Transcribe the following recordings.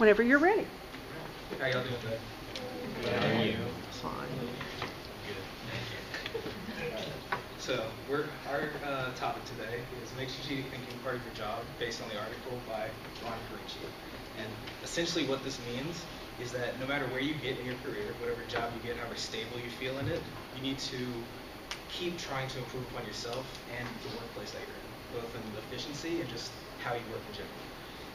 whenever you're ready. How y'all doing today? Fine. So our topic today is make strategic thinking part of your job based on the article by Ron Carucci. And essentially what this means is that no matter where you get in your career, whatever job you get, however stable you feel in it, you need to keep trying to improve upon yourself and the workplace that you're in, both in efficiency and just how you work in general.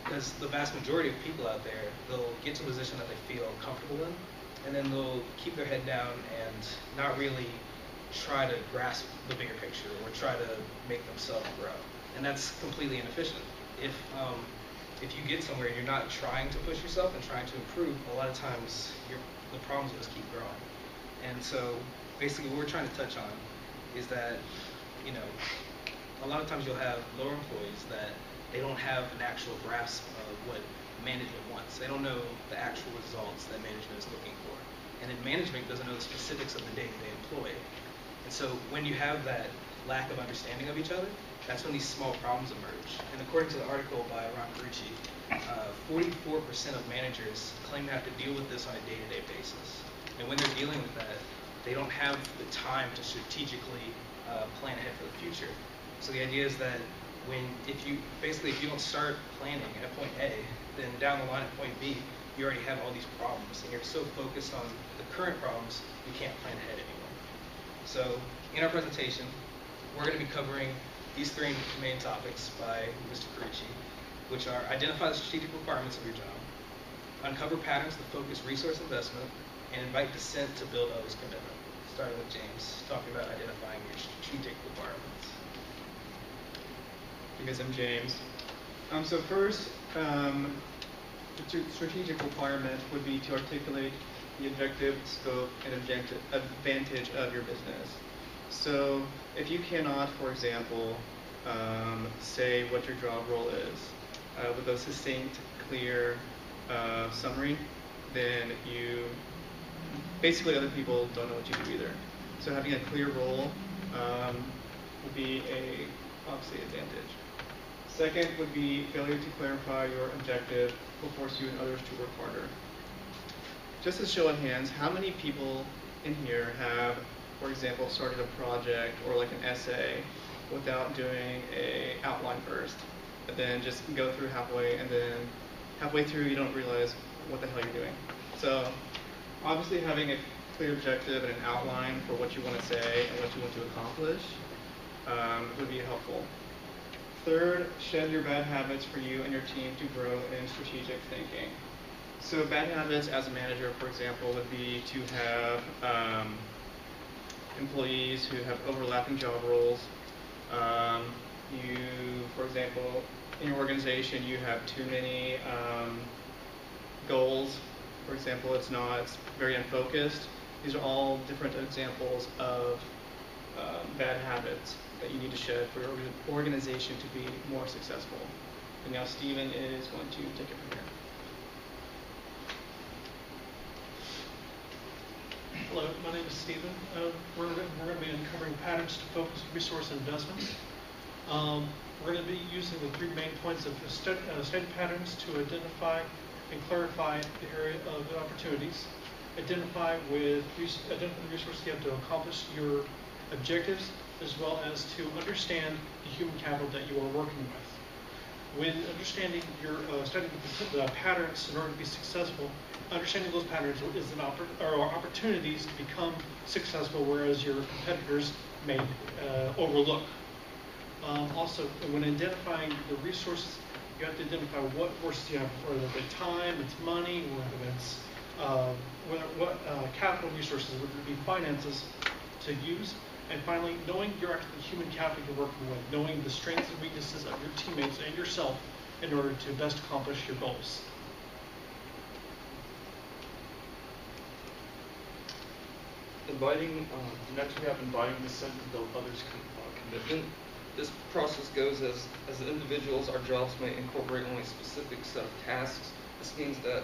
Because the vast majority of people out there, they'll get to a position that they feel comfortable in, and then they'll keep their head down and not really try to grasp the bigger picture or try to make themselves grow. And that's completely inefficient. If you get somewhere and you're not trying to push yourself and trying to improve, a lot of times the problems will just keep growing. And so basically what we're trying to touch on is that, a lot of times you'll have lower employees that they don't have an actual grasp of what management wants. They don't know the actual results that management is looking for. And then management doesn't know the specifics of the day-to-day employee. And so when you have that lack of understanding of each other, that's when these small problems emerge. And according to the article by Ron Carucci, 44% of managers claim to have to deal with this on a day-to-day basis. And when they're dealing with that, they don't have the time to strategically plan ahead for the future. So the idea is that if you don't start planning at point A, then down the line at point B, you already have all these problems, and you're so focused on the current problems, you can't plan ahead anymore. So in our presentation, we're going to be covering these three main topics by Mr. Carucci, which are identify the strategic requirements of your job, uncover patterns to focus resource investment, and invite dissent to build others' commitment. Starting with James, talking about identifying your strategic requirements. Because I'm James. So first, the strategic requirement would be to articulate the objective, scope, and advantage of your business. So if you cannot, for example, say what your job role is with a succinct, clear summary, then basically other people don't know what you do either. So having a clear role would be obviously advantage. Second would be failure to clarify your objective will force you and others to work harder. Just as show of hands, how many people in here have, for example, started a project or like an essay without doing an outline first, and then just go through halfway, and then halfway through you don't realize what the hell you're doing. So obviously having a clear objective and an outline for what you want to say and what you want to accomplish would be helpful. Third, shed your bad habits for you and your team to grow in strategic thinking. So bad habits as a manager, for example, would be to have employees who have overlapping job roles. For example, in your organization, you have too many goals. For example, it's very unfocused. These are all different examples of bad habits that you need to shed for your organization to be more successful. And now Stephen is going to take it from here. Hello, my name is Stephen. We're going to be uncovering patterns to focus resource investments. We're going to be using the three main points of study patterns to identify and clarify the area of the opportunities, identify the resources you have to accomplish your objectives, as well as to understand the human capital that you are working with. When understanding studying the patterns in order to be successful, understanding those patterns are opportunities to become successful, whereas your competitors may overlook. Also, when identifying the resources, you have to identify what resources you have, whether it's time, it's money, whether it's what capital resources, whether it be finances to use. And finally, knowing your actual human capital you're working with, knowing the strengths and weaknesses of your teammates and yourself in order to best accomplish your goals. Next we have inviting dissent to build others' commitment. This process goes as individuals, our jobs may incorporate only a specific set of tasks. This means that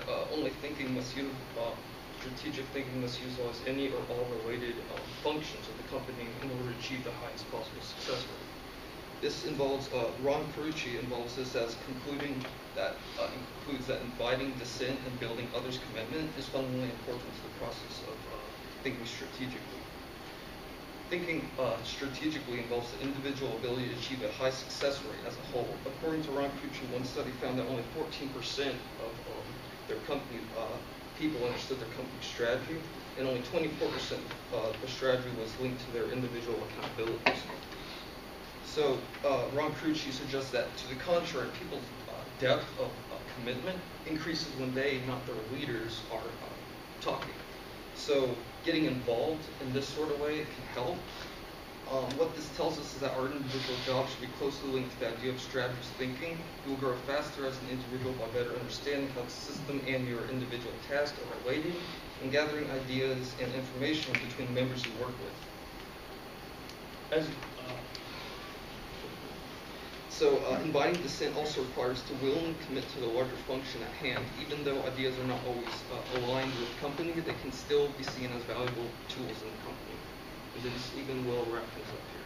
strategic thinking must utilize any or all related functions of the company in order to achieve the highest possible success rate. This involves, Ron Carucci involves this as concluding that, includes that inviting dissent and building others' commitment is fundamentally important to the process of thinking strategically. Thinking strategically involves the individual ability to achieve a high success rate as a whole. According to Ron Carucci, one study found that only 14% of their company people understood their company strategy, and only 24% of the strategy was linked to their individual accountabilities. So Ron Carucci suggests that, to the contrary, people's depth of commitment increases when they, not their leaders, are talking. So getting involved in this sort of way can help. What this tells us is that our individual jobs should be closely linked to the idea of strategist thinking. You will grow faster as an individual by better understanding how the system and your individual tasks are related, and gathering ideas and information between the members you work with. Inviting dissent also requires to willingly commit to the larger function at hand. Even though ideas are not always aligned with the company, they can still be seen as valuable tools in the company. And then Stephen will wrap things up here.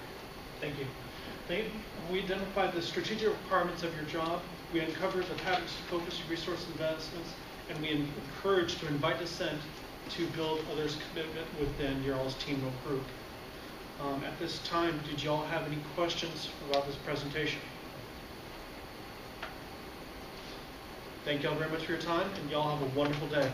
Thank you. We identified the strategic requirements of your job. We uncovered the patterns to focus your resource investments, and we encourage to invite dissent to build others' commitment within your all's team or group. At this time, did you all have any questions about this presentation? Thank you all very much for your time, and y'all have a wonderful day.